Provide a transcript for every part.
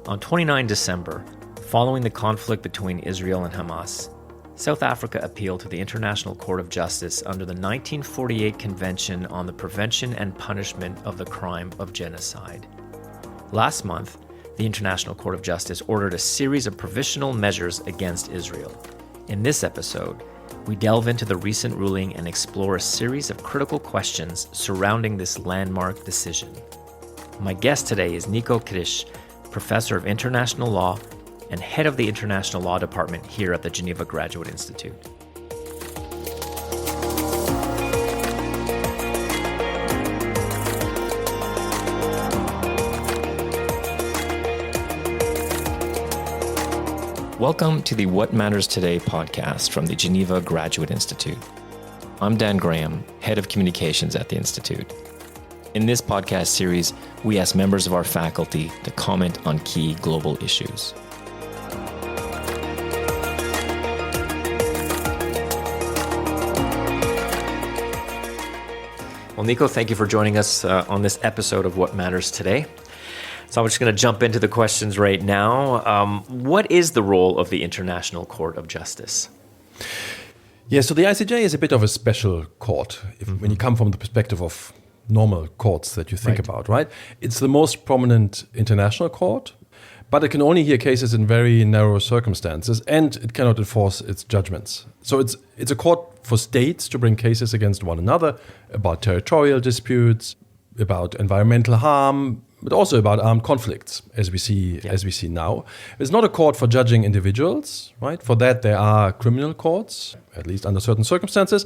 On 29 December, following the conflict between Israel and Hamas, South Africa appealed to the International Court of Justice under the 1948 Convention on the Prevention and Punishment of the Crime of Genocide. Last month, the International Court of Justice ordered a series of provisional measures against Israel. In this episode, we delve into the recent ruling and explore a series of critical questions surrounding this landmark decision. My guest today is Nico Krisch, Professor of International Law and Head of the International Law Department here at the Geneva Graduate Institute. Welcome to the What Matters Today podcast from the Geneva Graduate Institute. I'm Dan Graham, Head of Communications at the Institute. In this podcast series, we ask members of our faculty to comment on key global issues. Well, Nico, thank you for joining us on this episode of What Matters Today. So I'm just going to jump into the questions right now. What is the role of the International Court of Justice? Yeah, so the ICJ is a bit of a special court when you come from the perspective of normal courts that you think about, right? It's the most prominent international court, but it can only hear cases in very narrow circumstances, and it cannot enforce its judgments. So it's a court for states to bring cases against one another about territorial disputes, about environmental harm, but also about armed conflicts, as we see now. It's not a court for judging individuals, right? For that, there are criminal courts, at least under certain circumstances,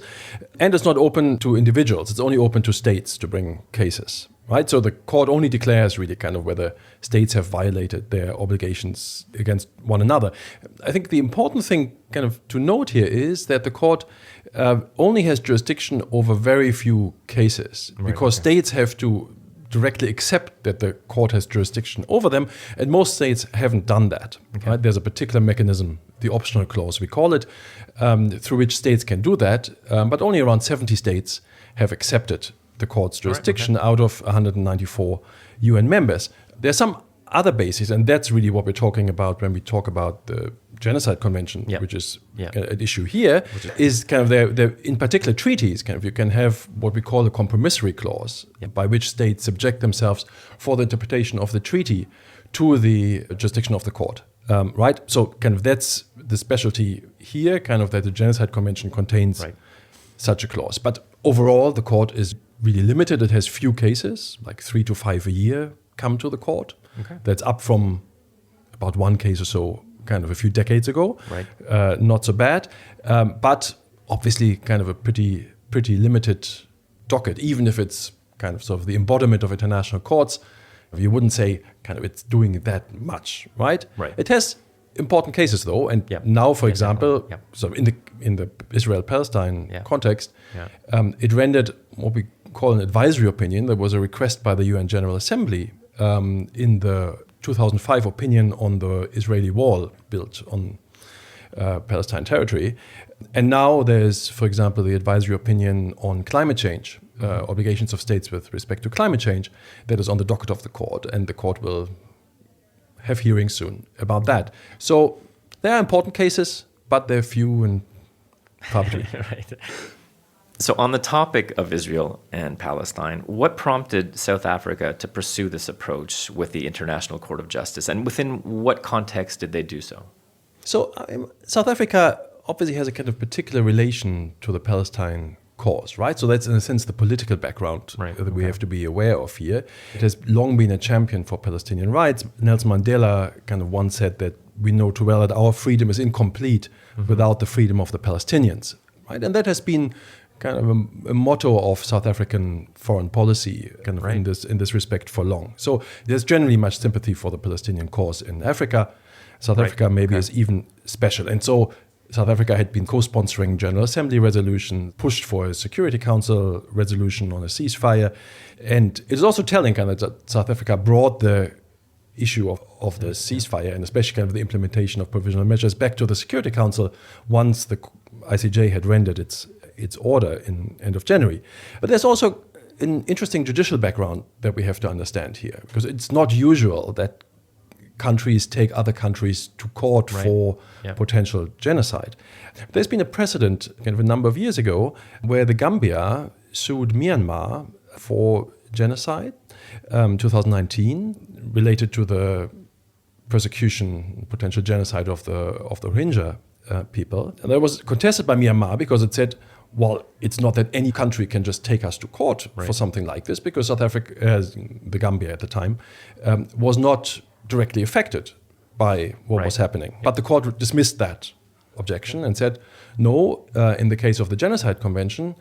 and it's not open to individuals. It's only open to states to bring cases, right? So the court only declares really kind of whether states have violated their obligations against one another. I think the important thing kind of to note here is that the court only has jurisdiction over very few cases, because states have to directly accept that the court has jurisdiction over them, and most states haven't done that. Right? There's a particular mechanism, the optional clause we call it, through which states can do that, but only around 70 states have accepted the court's jurisdiction out of 194 UN members. There's some other bases, and that's really what we're talking about when we talk about the Genocide Convention, which is an issue here, is kind of there in particular treaties, kind of you can have what we call a compromissory clause, by which states subject themselves for the interpretation of the treaty to the jurisdiction of the court, right? So kind of that's the specialty here, kind of that the Genocide Convention contains such a clause. But overall, the court is really limited. It has few cases, like 3 to 5 a year, come to the court. That's up from about one case or so kind of a few decades ago. Not so bad, but obviously kind of a pretty limited docket, even if it's kind of sort of the embodiment of international courts. You wouldn't say kind of it's doing that much, right? It has important cases though, and now, for example, so in the Israel-Palestine context, it rendered what we call an advisory opinion. There was a request by the UN General Assembly in the 2005 opinion on the Israeli wall built on Palestine territory. And now there's, for example, the advisory opinion on climate change, obligations of states with respect to climate change, that is on the docket of the court, and the court will have hearings soon about that. So there are important cases, but they're few and far between. So on the topic of Israel and Palestine, what prompted South Africa to pursue this approach with the International Court of Justice, and within what context did they do so? So South Africa obviously has a kind of particular relation to the Palestine cause, right? So that's in a sense the political background that we have to be aware of here. It has long been a champion for Palestinian rights. Nelson Mandela kind of once said that we know too well that our freedom is incomplete without the freedom of the Palestinians, right? And that has been kind of a motto of South African foreign policy kind of in this respect for long. So there's generally much sympathy for the Palestinian cause in Africa. South Africa maybe is even special. And so South Africa had been co-sponsoring General Assembly resolution, pushed for a Security Council resolution on a ceasefire. And it is also telling kind of that South Africa brought the issue of the ceasefire and especially kind of the implementation of provisional measures back to the Security Council once the ICJ had rendered its order in end of January. But there's also an interesting judicial background that we have to understand here, because it's not usual that countries take other countries to court for potential genocide. There's been a precedent kind of a number of years ago where the Gambia sued Myanmar for genocide, 2019, related to the persecution, potential genocide of the Rohingya people. And that was contested by Myanmar because it said, well, it's not that any country can just take us to court for something like this, because South Africa, the Gambia at the time, was not directly affected by what was happening. But the court dismissed that objection and said, no, in the case of the Genocide Convention,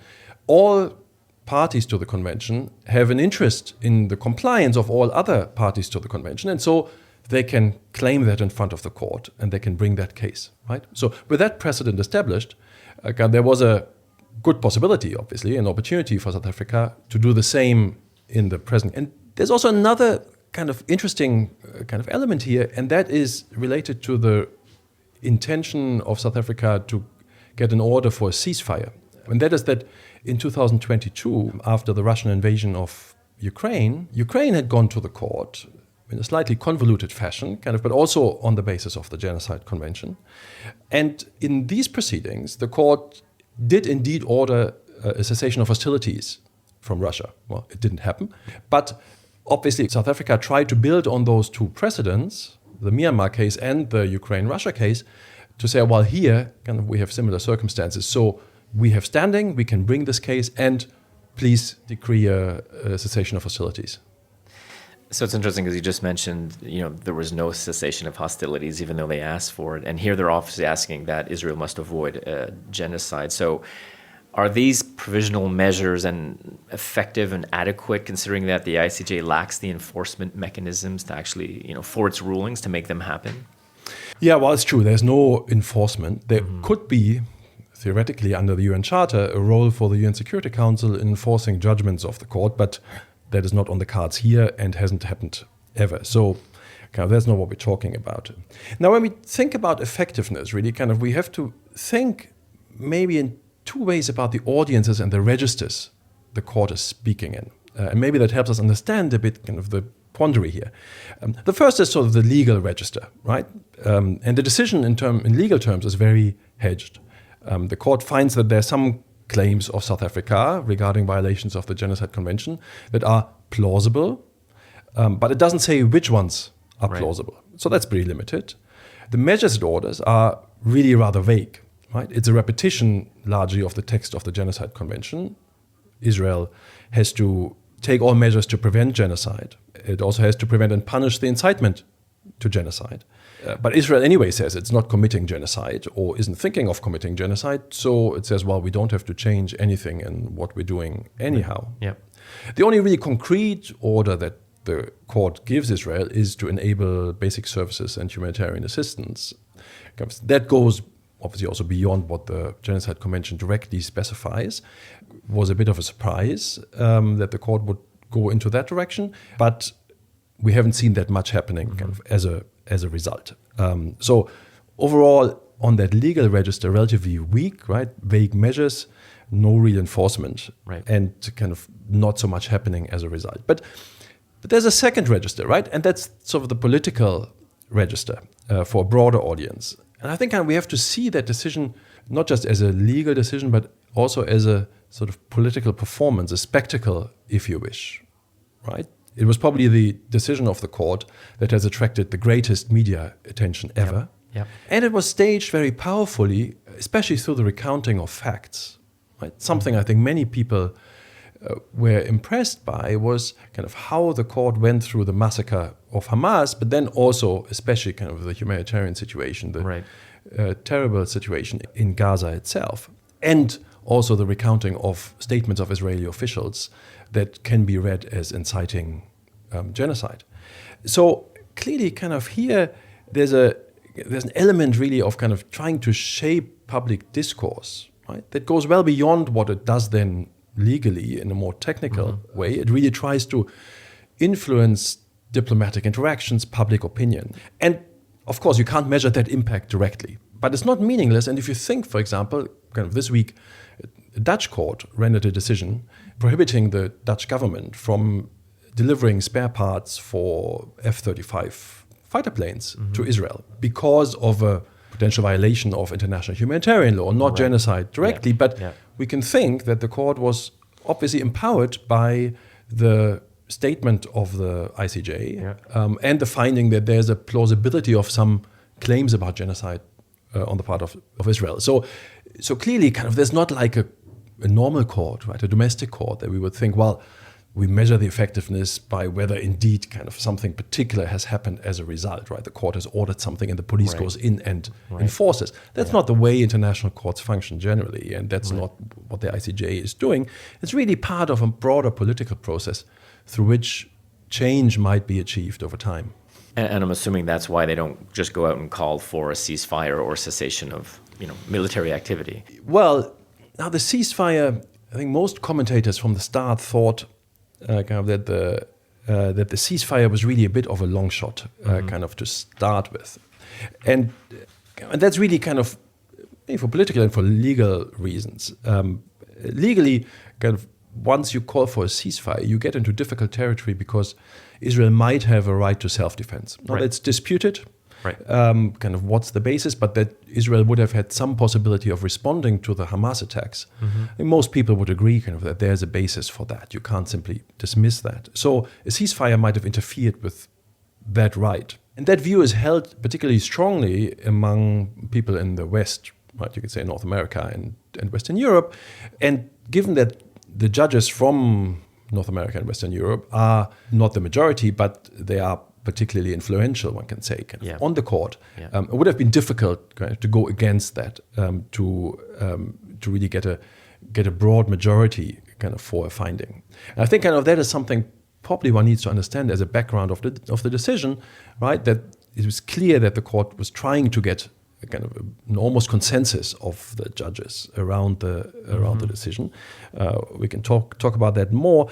all parties to the convention have an interest in the compliance of all other parties to the convention, and so they can claim that in front of the court and they can bring that case, right? So with that precedent established, there was a good possibility, obviously, an opportunity for South Africa to do the same in the present. And there's also another kind of interesting kind of element here, and that is related to the intention of South Africa to get an order for a ceasefire. And that is that in 2022, after the Russian invasion of Ukraine had gone to the court in a slightly convoluted fashion, but also on the basis of the Genocide Convention. And in these proceedings, the court did indeed order a cessation of hostilities from Russia. Well, it didn't happen. But obviously, South Africa tried to build on those two precedents, the Myanmar case and the Ukraine-Russia case, to say, well, here we have similar circumstances. So we have standing, we can bring this case, and please decree a cessation of hostilities. So it's interesting because you just mentioned, there was no cessation of hostilities, even though they asked for it. And here they're obviously asking that Israel must avoid genocide. So are these provisional measures effective and adequate, considering that the ICJ lacks the enforcement mechanisms to actually, for its rulings to make them happen? Yeah, well, it's true. There's no enforcement. There could be, theoretically, under the UN Charter, a role for the UN Security Council in enforcing judgments of the court, but that is not on the cards here and hasn't happened ever. So that's not what we're talking about. Now, when we think about effectiveness, really, we have to think maybe in two ways about the audiences and the registers the court is speaking in. And maybe that helps us understand a bit the quandary here. The first is sort of the legal register, right? And the decision in legal terms is very hedged. The court finds that there are some claims of South Africa regarding violations of the Genocide Convention that are plausible, but it doesn't say which ones are plausible. So that's pretty limited. The measures it orders are really rather vague, right? It's a repetition largely of the text of the Genocide Convention. Israel has to take all measures to prevent genocide. It also has to prevent and punish the incitement to genocide. But Israel anyway says it's not committing genocide or isn't thinking of committing genocide. So it says, well, we don't have to change anything in what we're doing anyhow. Yeah. The only really concrete order that the court gives Israel is to enable basic services and humanitarian assistance. That goes obviously also beyond what the Genocide Convention directly specifies. It was a bit of a surprise that the court would go into that direction, but we haven't seen that much happening as a result. So overall, on that legal register, relatively weak, right? Vague measures, no real enforcement, and not so much happening as a result. But there's a second register, right? And that's sort of the political register for a broader audience. And I think we have to see that decision not just as a legal decision, but also as a sort of political performance, a spectacle, if you wish, right? It was probably the decision of the court that has attracted the greatest media attention ever. Yep. And it was staged very powerfully, especially through the recounting of facts. Right? Something I think many people were impressed by was how the court went through the massacre of Hamas, but then also especially the humanitarian situation, the terrible situation in Gaza itself, and also the recounting of statements of Israeli officials that can be read as inciting genocide. So clearly here there's an element really of trying to shape public discourse, right? That goes well beyond what it does then legally in a more technical way. It really tries to influence diplomatic interactions, public opinion. And of course, you can't measure that impact directly, but it's not meaningless. And if you think, for example, this week, a Dutch court rendered a decision prohibiting the Dutch government from delivering spare parts for F-35 fighter planes to Israel because of a potential violation of international humanitarian law, not genocide directly, but we can think that the court was obviously empowered by the statement of the ICJ and the finding that there's a plausibility of some claims about genocide on the part of Israel. So clearly, kind of, there's not like a normal court, right, a domestic court that we would think, well, we measure the effectiveness by whether indeed kind of something particular has happened as a result, right? The court has ordered something and the police goes in and enforces. That's not the way international courts function generally, and that's not what the ICJ is doing. It's really part of a broader political process through which change might be achieved over time. And I'm assuming that's why they don't just go out and call for a ceasefire or cessation of, military activity. Well, now the ceasefire, I think most commentators from the start thought that the ceasefire was really a bit of a long shot, kind of to start with, and that's really kind of for political and for legal reasons. Legally, kind of once you call for a ceasefire, you get into difficult territory because Israel might have a right to self-defense. Now that's disputed. Kind of what's the basis, but that Israel would have had some possibility of responding to the Hamas attacks. I think most people would agree kind of that there's a basis for that. You can't simply dismiss that. So a ceasefire might have interfered with that right. And that view is held particularly strongly among people in the West, right? You could say North America and Western Europe. And given that the judges from North America and Western Europe are not the majority, but they are particularly influential, one can say, kind of on the court. It would have been difficult to go against that, to really get a broad majority kind of for a finding. And I think kind of that is something probably one needs to understand as a background of the decision, right? That it was clear that the court was trying to get a kind of an almost consensus of the judges around the decision. We can talk about that more.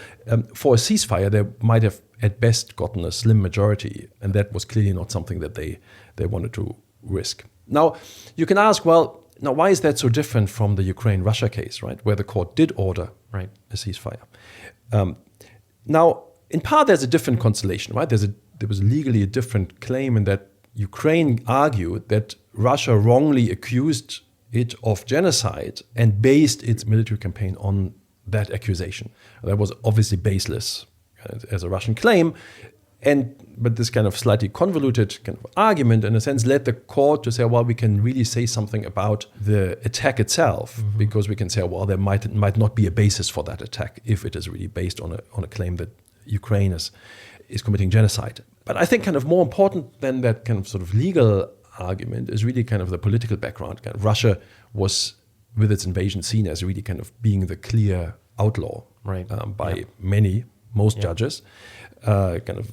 For a ceasefire, they might have at best gotten a slim majority, and that was clearly not something that they wanted to risk. Now, you can ask, well, now why is that so different from the Ukraine-Russia case, right, where the court did order a ceasefire? Now, in part, there's a different constellation, right? There was legally a different claim in that Ukraine argued that Russia wrongly accused it of genocide and based its military campaign on that accusation. That was obviously baseless as a Russian claim, but this kind of slightly convoluted kind of argument, in a sense, led the court to say, well, we can really say something about the attack itself, because we can say, well, there might not be a basis for that attack if it is really based on a claim that Ukraine is committing genocide. But I think kind of more important than that kind of sort of legal argument is really kind of the political background. Kind of Russia was, with its invasion, seen as really kind of being the clear outlaw by most judges. Kind of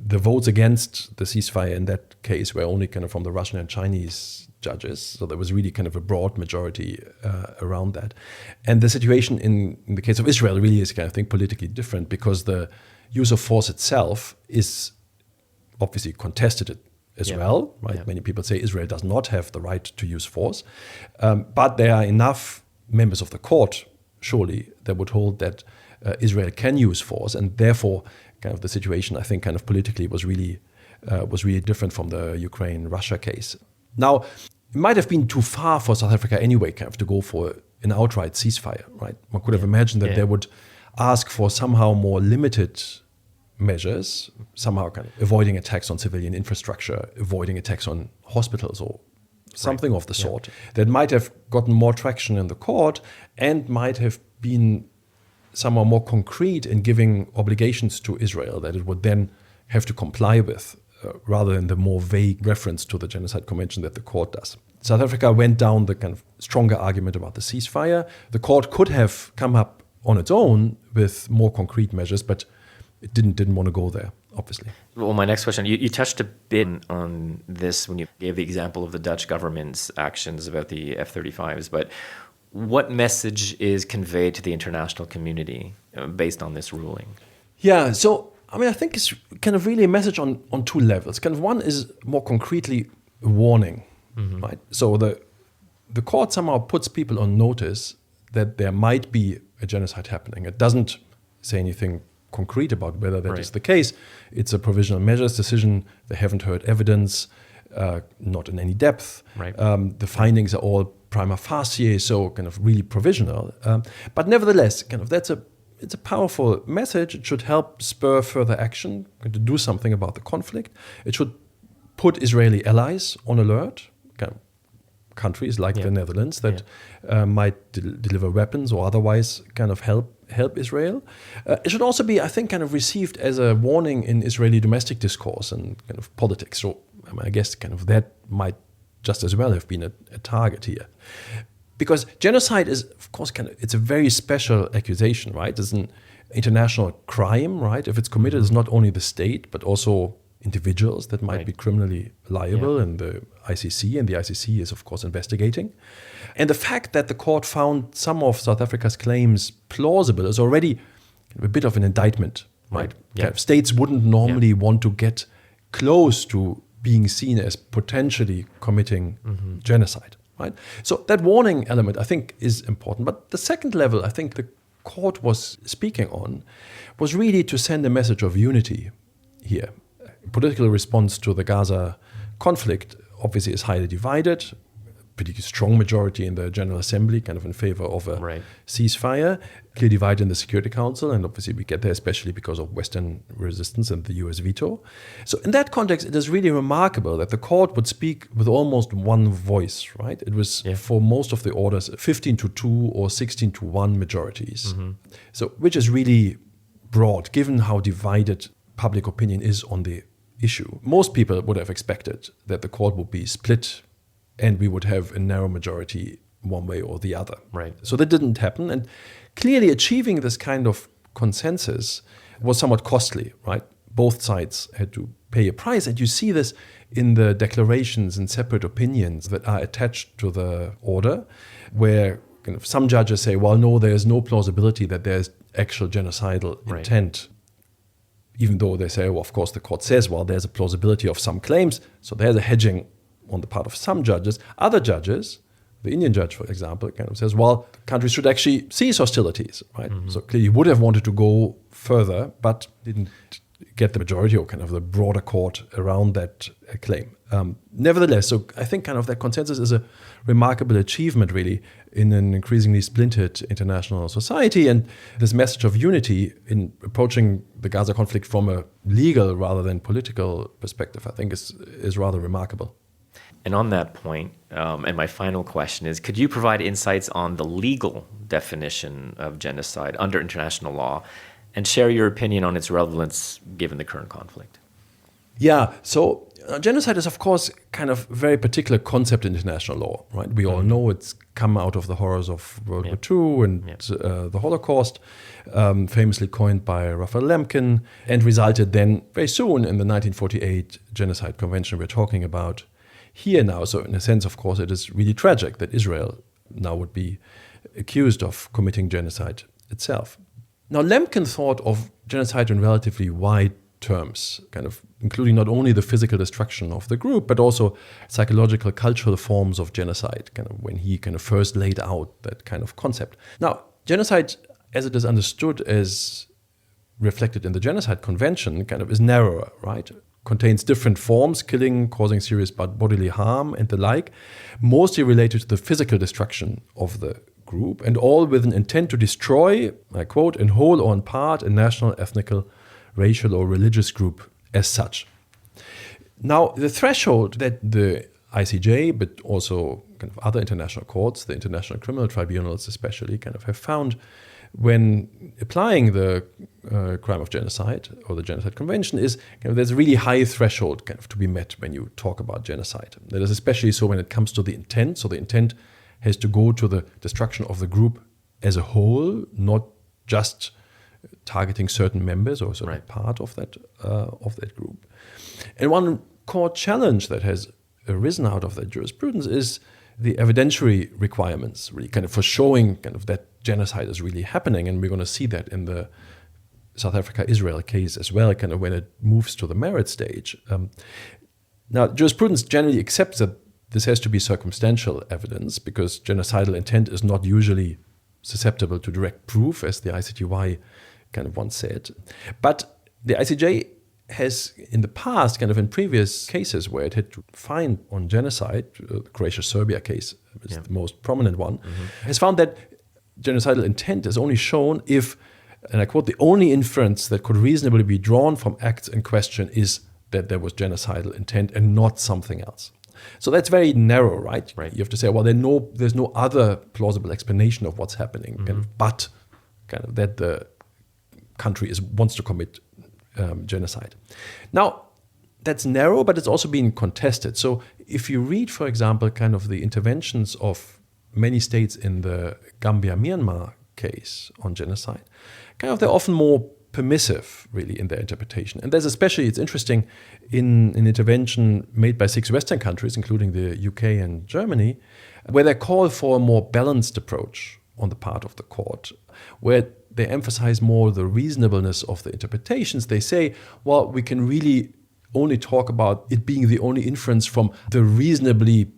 the votes against the ceasefire in that case were only kind of from the Russian and Chinese judges. So there was really kind of a broad majority around that. And the situation in the case of Israel really is kind of, I think, politically different, because the use of force itself is obviously contested as well, right? Many people say Israel does not have the right to use force. But there are enough members of the court, surely, that would hold that Israel can use force, and therefore kind of the situation, I think, kind of politically was really different from the Ukraine-Russia case. Now, it might have been too far for South Africa anyway, kind of to go for an outright ceasefire, right? One could have imagined that they would ask for somehow more limited measures, somehow kind of avoiding attacks on civilian infrastructure, avoiding attacks on hospitals or something of the sort, that might have gotten more traction in the court and might have been somehow more concrete in giving obligations to Israel that it would then have to comply with, rather than the more vague reference to the Genocide Convention that the court does. South Africa went down the kind of stronger argument about the ceasefire. The court could have come up on its own with more concrete measures, but it didn't want to go there, obviously. Well, my next question, you touched a bit on this when you gave the example of the Dutch government's actions about the F-35s, but what message is conveyed to the international community based on this ruling? Yeah, so, I mean, I think it's kind of really a message on two levels. Kind of one is more concretely a warning, right? So the court somehow puts people on notice that there might be a genocide happening. It doesn't say anything concrete about whether that is the case. It's a provisional measures decision. They haven't heard evidence, not in any depth. The findings are all prima facie, so kind of really provisional. But nevertheless, kind of it's a powerful message. It should help spur further action to do something about the conflict. It should put Israeli allies on alert, kind of countries like the Netherlands that might deliver weapons or otherwise kind of help Israel. It should also be, I think, kind of received as a warning in Israeli domestic discourse and kind of politics. So I guess kind of that might just as well have been a target here. Because genocide is, of course, it's a very special accusation, right? It's an international crime, right? If it's committed, it's not only the state, but also individuals that might be criminally liable, and the ICC is, of course, investigating. And the fact that the court found some of South Africa's claims plausible is already a bit of an indictment, right? Kind of states wouldn't normally want to get close to being seen as potentially committing genocide. Right? So that warning element, I think, is important. But the second level, I think the court was speaking on, was really to send a message of unity here. Political response to the Gaza conflict obviously is highly divided. Pretty strong majority in the General Assembly, kind of in favor of a ceasefire. Clear divide in the Security Council, and obviously we get there especially because of Western resistance and the US veto. So in that context, it is really remarkable that the court would speak with almost one voice, right? It was for most of the orders 15-2 or 16-1 majorities. So which is really broad, given how divided public opinion is on the issue. Most people would have expected that the court would be split and we would have a narrow majority one way or the other. So that didn't happen. And clearly achieving this kind of consensus was somewhat costly, right? Both sides had to pay a price. And you see this in the declarations and separate opinions that are attached to the order, where kind of some judges say, well, no, there's no plausibility that there's actual genocidal intent. Even though they say, well, of course, the court says, well, there's a plausibility of some claims. So there's a hedging on the part of some judges. Other judges, the Indian judge, for example, kind of says, well, countries should actually cease hostilities, right? So clearly would have wanted to go further, but didn't get the majority or kind of the broader court around that claim. Nevertheless, so I think kind of that consensus is a remarkable achievement, really, in an increasingly splintered international society. And this message of unity in approaching the Gaza conflict from a legal rather than political perspective, I think is rather remarkable. And on that point, and my final question is, could you provide insights on the legal definition of genocide under international law and share your opinion on its relevance given the current conflict? Yeah, so genocide is, of course, kind of a very particular concept in international law, right? We all know it's come out of the horrors of World War II and the Holocaust, famously coined by Raphael Lemkin, and resulted then very soon in the 1948 Genocide Convention we're talking about here now. So in a sense, of course, it is really tragic that Israel now would be accused of committing genocide itself. Now, Lemkin thought of genocide in relatively wide terms, kind of including not only the physical destruction of the group, but also psychological, cultural forms of genocide, kind of when he kind of first laid out that kind of concept. Now, genocide, as it is understood as reflected in the Genocide Convention, kind of is narrower, right? Contains different forms, killing, causing serious bodily harm, and the like, mostly related to the physical destruction of the group, and all with an intent to destroy, I quote, in whole or in part, a national, ethnical, racial, or religious group as such. Now, the threshold that the ICJ, but also kind of other international courts, the international criminal tribunals especially, kind of have found when applying the crime of genocide or the Genocide Convention is kind of there's a really high threshold kind of to be met when you talk about genocide. That is especially so when it comes to the intent. So the intent has to go to the destruction of the group as a whole, not just targeting certain members or certain part of that group. And one core challenge that has arisen out of that jurisprudence is the evidentiary requirements, really kind of for showing kind of that genocide is really happening. And we're going to see that in the South Africa-Israel case as well, kind of when it moves to the merit stage. Now, jurisprudence generally accepts that this has to be circumstantial evidence because genocidal intent is not usually susceptible to direct proof, as the ICTY kind of once said. But the ICJ has in the past, kind of in previous cases where it had to find on genocide, the Croatia-Serbia case is the most prominent one, has found that genocidal intent is only shown if, and I quote, the only inference that could reasonably be drawn from acts in question is that there was genocidal intent and not something else. So that's very narrow, right? You have to say, well, there's no other plausible explanation of what's happening, but kind of that the country wants to commit genocide. Now, that's narrow, but it's also being contested. So if you read, for example, kind of the interventions of many states in the Gambia-Myanmar case on genocide, kind of they're often more permissive, really, in their interpretation. And there's especially, it's interesting, in an intervention made by 6 Western countries, including the UK and Germany, where they call for a more balanced approach on the part of the court, where they emphasize more the reasonableness of the interpretations. They say, well, we can really only talk about it being the only inference from the reasonably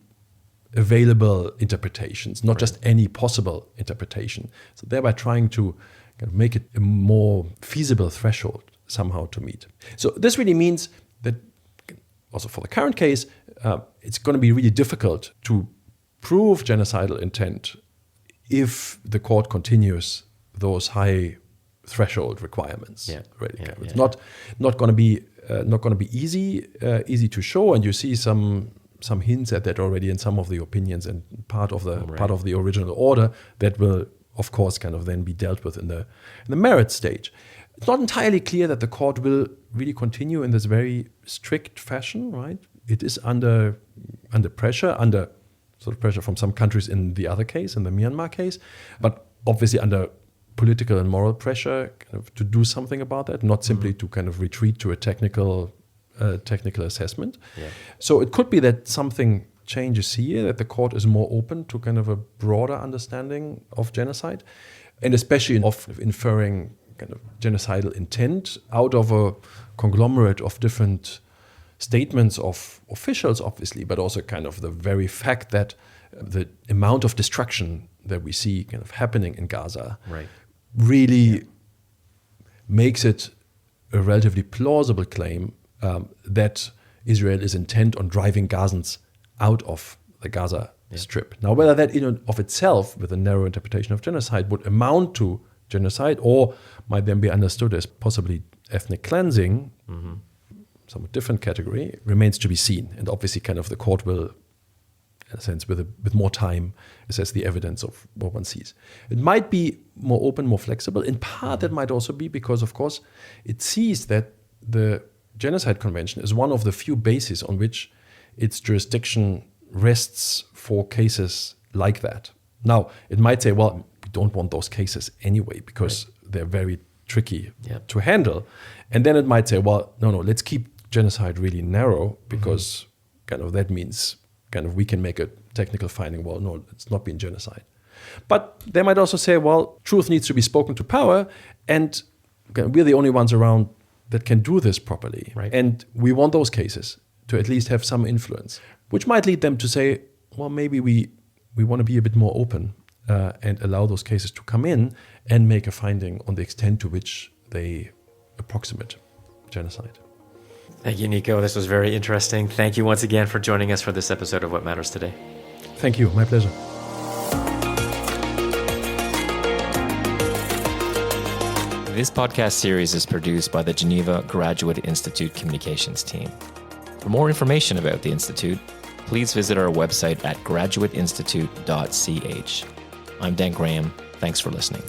available interpretations, not just any possible interpretation. So thereby trying to kind of make it a more feasible threshold somehow to meet. So this really means that also for the current case, it's going to be really difficult to prove genocidal intent if the court continues those high threshold requirements. It's not going to be easy to show, and you see some hints at that already in some of the opinions and part of the original order that will, of course, kind of then be dealt with in the merit stage. It's not entirely clear that the court will really continue in this very strict fashion, right? It is under pressure, under sort of pressure from some countries in the other case, in the Myanmar case, but obviously under political and moral pressure kind of to do something about that, not simply to kind of retreat to a technical assessment. So it could be that something changes here, that the court is more open to kind of a broader understanding of genocide, and especially of inferring kind of genocidal intent out of a conglomerate of different statements of officials, obviously, but also kind of the very fact that the amount of destruction that we see kind of happening in Gaza really makes it a relatively plausible claim that Israel is intent on driving Gazans out of the Gaza Strip. Now, whether that in and of itself, with a narrow interpretation of genocide, would amount to genocide or might then be understood as possibly ethnic cleansing, somewhat different category, remains to be seen. And obviously kind of the court will, in a sense, with more time, assess the evidence of what one sees. It might be more open, more flexible. In part, that might also be because, of course, it sees that the Genocide Convention is one of the few bases on which its jurisdiction rests for cases like that. Now, it might say, well, we don't want those cases anyway because they're very tricky to handle. And then it might say, well, no, let's keep genocide really narrow because kind of that means kind of we can make a technical finding, well, no, it's not been genocide. But they might also say, well, truth needs to be spoken to power, and we're the only ones around that can do this properly. And we want those cases to at least have some influence, which might lead them to say, well, maybe we want to be a bit more open and allow those cases to come in and make a finding on the extent to which they approximate genocide. Thank you, Nico. This was very interesting. Thank you once again for joining us for this episode of What Matters Today. Thank you. My pleasure. This podcast series is produced by the Geneva Graduate Institute Communications team. For more information about the Institute, please visit our website at graduateinstitute.ch. I'm Dan Graham. Thanks for listening.